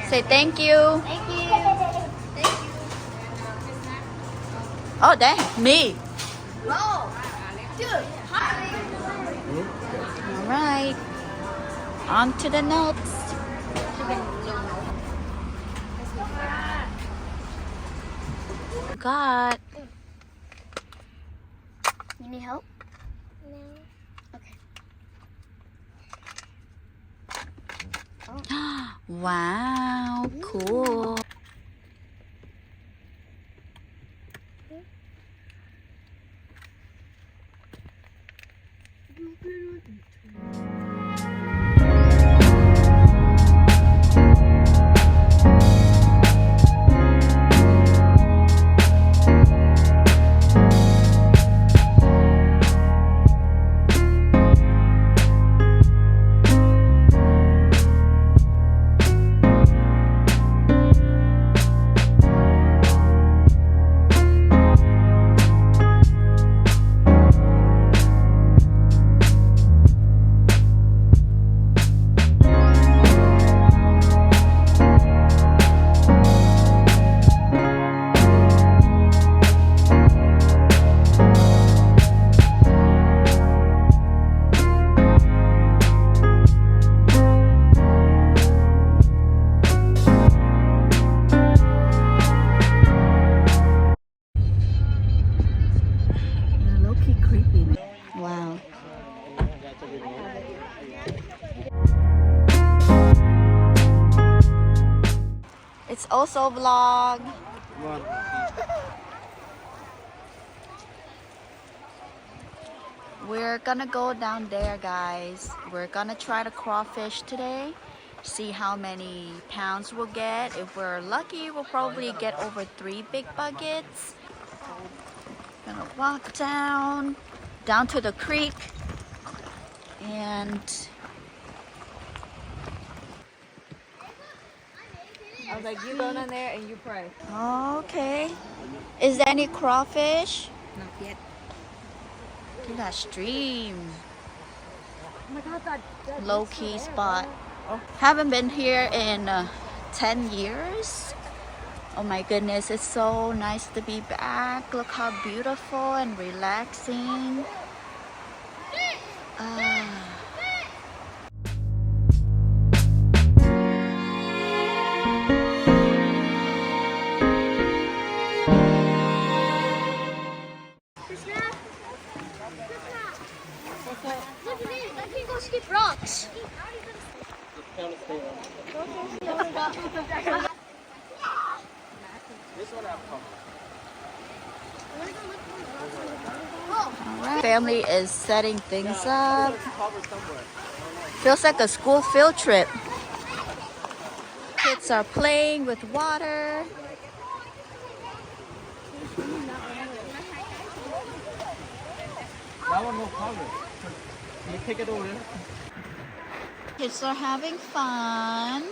Say thank you. Thank you. Oh, dang, me. No. Dude, hi. All right. On to the next. Got. You need help? No. Okay. Wow, cool. Low-key creepy. Wow. It's also a vlog. We're gonna go down there, guys. We're gonna try to crawfish today. See how many pounds we'll get. If we're lucky, we'll probably get over 3 big buckets. Gonna walk down to the creek, and I was like, you go down there and you pray. okay. Is there any crawfish? Not yet. Look at that stream. Oh my god, that Low-key spot. Haven't been here in 10 years. Oh my goodness, it's so nice to be back. Look how beautiful and relaxing. Look at this. I can go skip rocks. Alright. Family is setting things up. Feels like a school field trip. Kids are playing with water. That one no cover. You take it over. Kids are having fun.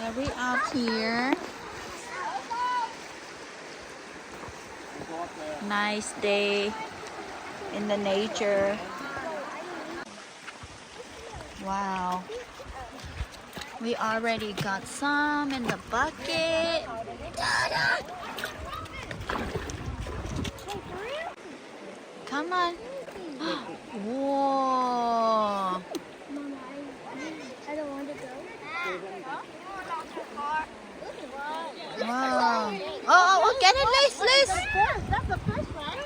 Are we out here? Nice day in the nature. Wow. We already got some in the bucket. Come on. Whoa. I don't want to go. Wow. Oh, get it, Liz. That's the first one.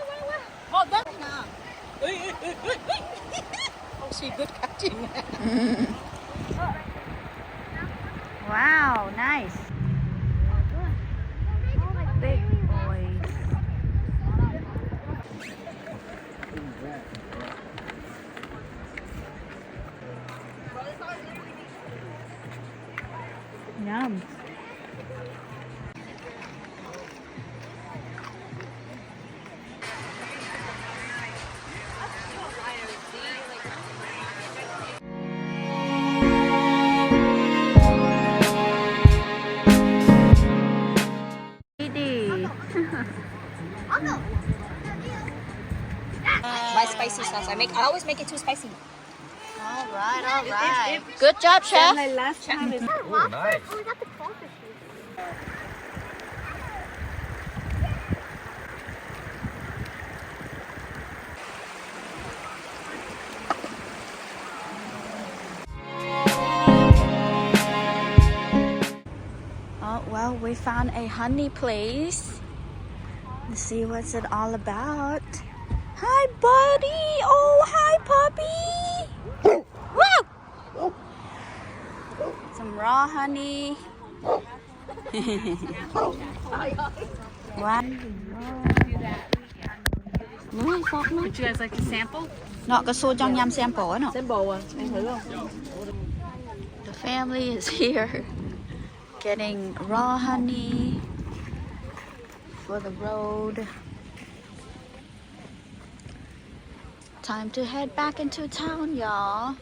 Oh, that's not. Oh, she good catching. Wow, nice. Big boys. Yum. My spicy sauce. I always make it too spicy. All right. Good job, chef. Like last time is Oh, nice. Oh, we got the crawfish. Oh, well, we found a honey place. Let's see what's it all about. Hi, buddy. Oh, hi, puppy. Wow. Some raw honey. Wow. Would you guys like to sample? Nó có xô trong nhâm sample á nó. Sample à? Em thử không? The family is here getting raw honey for the road. Time to head back into town, y'all.